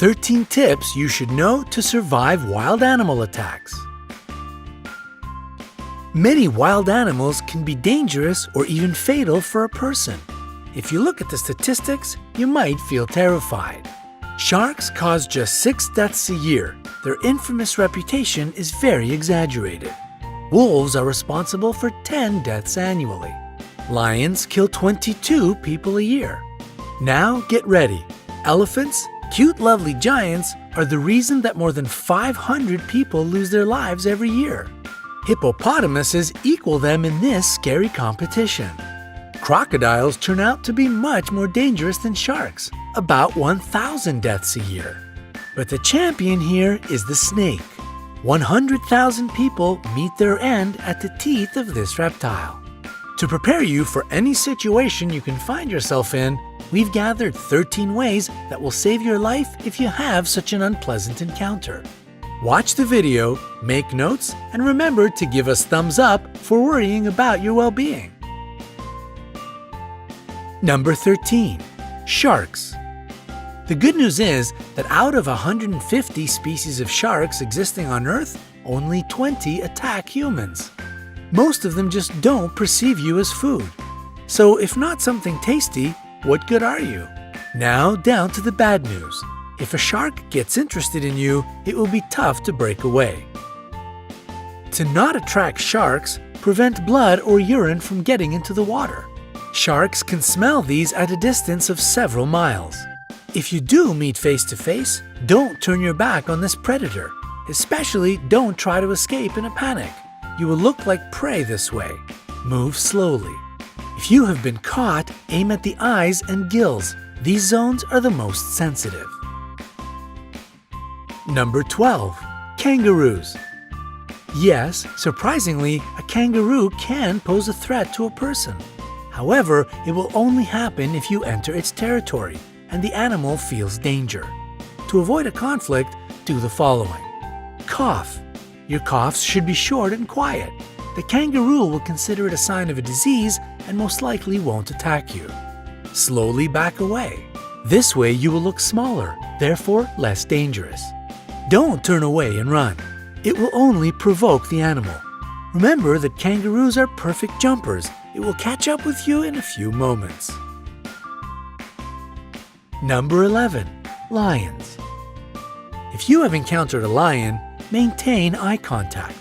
13 tips you should know to survive wild animal attacks. Many wild animals can be dangerous or even fatal for a person. If you look at the statistics, you might feel terrified. Sharks cause just 6 deaths a year. Their infamous reputation is very exaggerated. Wolves are responsible for 10 deaths annually. Lions kill 22 people a year. Now get ready. Elephants, cute lovely giants, are the reason that more than 500 people lose their lives every year. Hippopotamuses equal them in this scary competition. Crocodiles turn out to be much more dangerous than sharks, about 1,000 deaths a year. But the champion here is the snake. 100,000 people meet their end at the teeth of this reptile. To prepare you for any situation you can find yourself in, we've gathered 13 ways that will save your life if you have such an unpleasant encounter. Watch the video, make notes, and remember to give us thumbs up for worrying about your well-being. Number 13. Sharks. The good news is that out of 150 species of sharks existing on Earth, only 20 attack humans. Most of them just don't perceive you as food. So if not something tasty, what good are you? Now down to the bad news. If a shark gets interested in you, it will be tough to break away. To not attract sharks, prevent blood or urine from getting into the water. Sharks can smell these at a distance of several miles. If you do meet face to face, don't turn your back on this predator. Especially don't try to escape in a panic. You will look like prey this way. Move slowly. If you have been caught, aim at the eyes and gills. These zones are the most sensitive. Number 12. Kangaroos. Yes, surprisingly, a kangaroo can pose a threat to a person. However, it will only happen if you enter its territory and the animal feels danger. To avoid a conflict, do the following. Cough. Your coughs should be short and quiet. The kangaroo will consider it a sign of a disease and most likely won't attack you. Slowly back away. This way you will look smaller, therefore less dangerous. Don't turn away and run. It will only provoke the animal. Remember that kangaroos are perfect jumpers. It will catch up with you in a few moments. Number 11. Lions. If you have encountered a lion, maintain eye contact.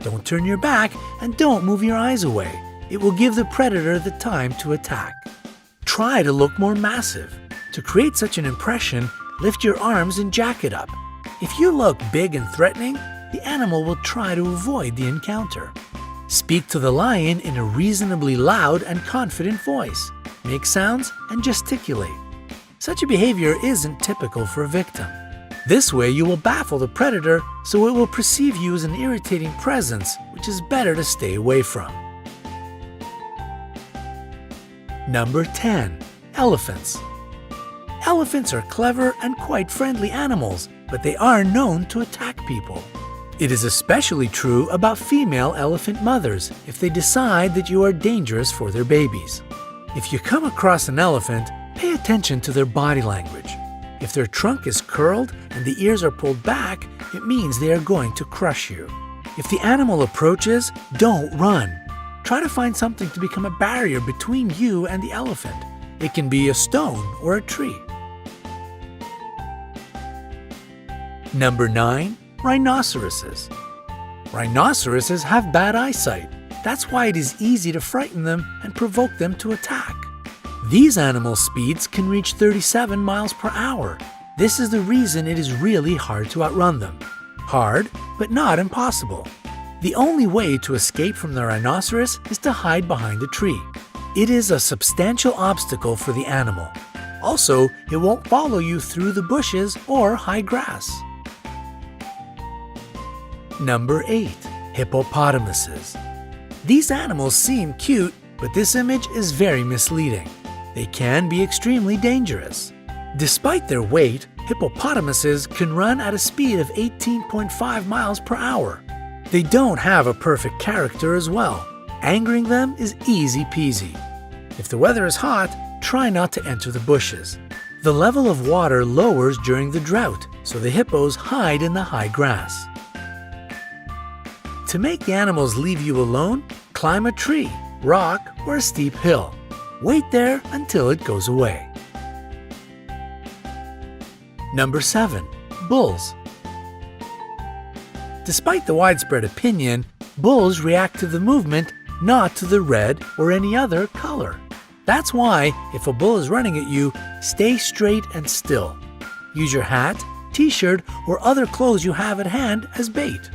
Don't turn your back and don't move your eyes away. It will give the predator the time to attack. Try to look more massive. To create such an impression, lift your arms and jack it up. If you look big and threatening, the animal will try to avoid the encounter. Speak to the lion in a reasonably loud and confident voice. Make sounds and gesticulate. Such a behavior isn't typical for a victim. This way you will baffle the predator, so it will perceive you as an irritating presence, which is better to stay away from. Number 10. Elephants. Elephants are clever and quite friendly animals, but they are known to attack people. It is especially true about female elephant mothers if they decide that you are dangerous for their babies. If you come across an elephant, pay attention to their body language. If their trunk is curled and the ears are pulled back, it means they are going to crush you. If the animal approaches, don't run. Try to find something to become a barrier between you and the elephant. It can be a stone or a tree. Number 9. Rhinoceroses. Rhinoceroses have bad eyesight. That's why it is easy to frighten them and provoke them to attack. These animal speeds can reach 37 miles per hour. This is the reason it is really hard to outrun them. Hard, but not impossible. The only way to escape from the rhinoceros is to hide behind a tree. It is a substantial obstacle for the animal. Also, it won't follow you through the bushes or high grass. Number 8. Hippopotamuses. These animals seem cute, but this image is very misleading. They can be extremely dangerous. Despite their weight, hippopotamuses can run at a speed of 18.5 miles per hour. They don't have a perfect character as well. Angering them is easy peasy. If the weather is hot, try not to enter the bushes. The level of water lowers during the drought, so the hippos hide in the high grass. To make the animals leave you alone, climb a tree, rock, or a steep hill. Wait there until it goes away. Number 7. Bulls. Despite the widespread opinion, bulls react to the movement, not to the red or any other color. That's why, if a bull is running at you, stay straight and still. Use your hat, t-shirt, or other clothes you have at hand as bait.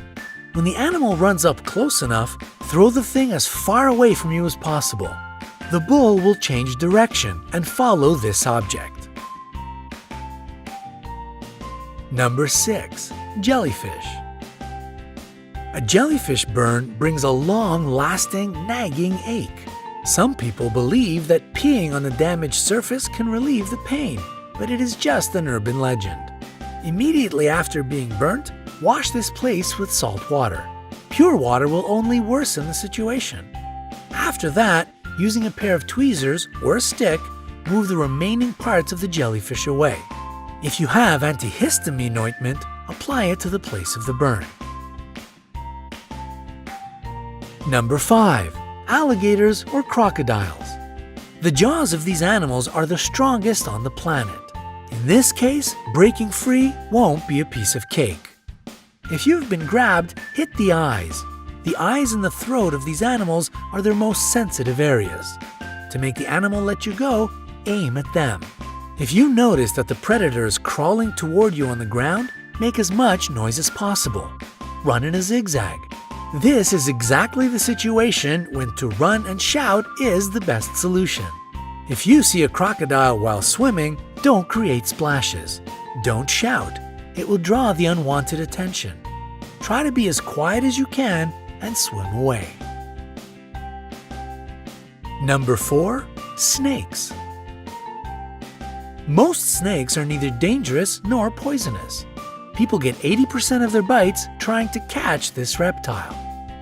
When the animal runs up close enough, throw the thing as far away from you as possible. The bull will change direction and follow this object. Number 6. Jellyfish. A jellyfish burn brings a long-lasting, nagging ache. Some people believe that peeing on the damaged surface can relieve the pain, but it is just an urban legend. Immediately after being burnt, wash this place with salt water. Pure water will only worsen the situation. After that, using a pair of tweezers or a stick, move the remaining parts of the jellyfish away. If you have antihistamine ointment, apply it to the place of the burn. Number 5. Alligators or crocodiles. The jaws of these animals are the strongest on the planet. In this case, breaking free won't be a piece of cake. If you've been grabbed, hit the eyes. The eyes and the throat of these animals are their most sensitive areas. To make the animal let you go, aim at them. If you notice that the predator is crawling toward you on the ground, make as much noise as possible. Run in a zigzag. This is exactly the situation when to run and shout is the best solution. If you see a crocodile while swimming, don't create splashes. Don't shout. It will draw the unwanted attention. Try to be as quiet as you can and swim away. Number 4. Snakes. Most snakes are neither dangerous nor poisonous. People get 80% of their bites trying to catch this reptile.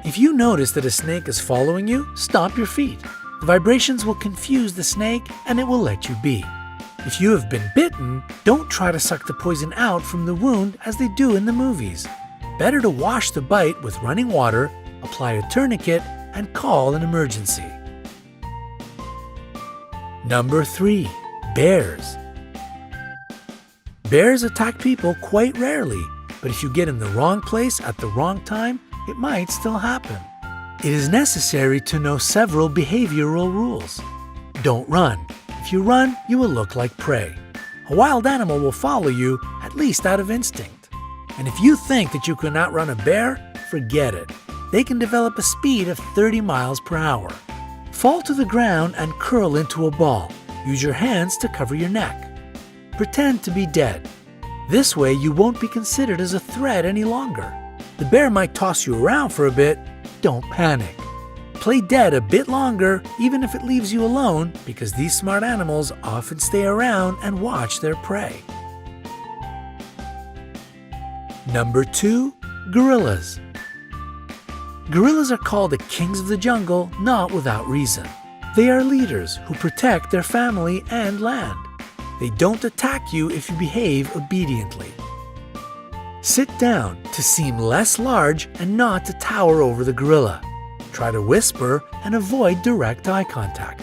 If you notice that a snake is following you, stop your feet. The vibrations will confuse the snake and it will let you be. If you have been bitten, don't try to suck the poison out from the wound as they do in the movies. Better to wash the bite with running water, apply a tourniquet, and call an emergency. Number 3. Bears. Bears attack people quite rarely, but if you get in the wrong place at the wrong time, it might still happen. It is necessary to know several behavioral rules. Don't run. If you run, you will look like prey. A wild animal will follow you, at least out of instinct. And if you think that you can outrun a bear, forget it. They can develop a speed of 30 miles per hour. Fall to the ground and curl into a ball. Use your hands to cover your neck. Pretend to be dead. This way you won't be considered as a threat any longer. The bear might toss you around for a bit. Don't panic. Play dead a bit longer, even if it leaves you alone, because these smart animals often stay around and watch their prey. Number 2. Gorillas. Gorillas are called the kings of the jungle not without reason. They are leaders who protect their family and land. They don't attack you if you behave obediently. Sit down to seem less large and not to tower over the gorilla. Try to whisper and avoid direct eye contact.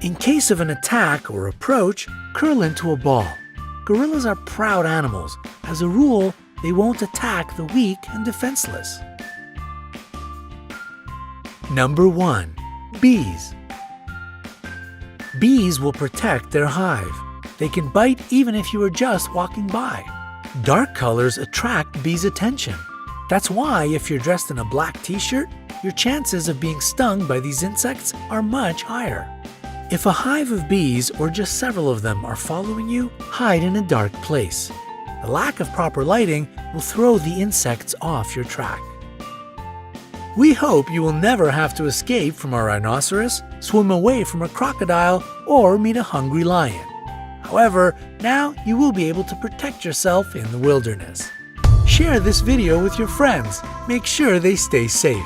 In case of an attack or approach, curl into a ball. Gorillas are proud animals. As a rule, they won't attack the weak and defenseless. Number 1. Bees. Bees will protect their hive. They can bite even if you are just walking by. Dark colors attract bees' attention. That's why if you're dressed in a black t-shirt, your chances of being stung by these insects are much higher. If a hive of bees or just several of them are following you, hide in a dark place. The lack of proper lighting will throw the insects off your track. We hope you will never have to escape from a rhinoceros, swim away from a crocodile, or meet a hungry lion. However, now you will be able to protect yourself in the wilderness. Share this video with your friends. Make sure they stay safe.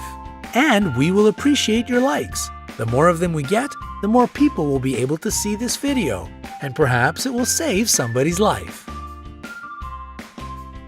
And we will appreciate your likes. The more of them we get, the more people will be able to see this video, and perhaps it will save somebody's life.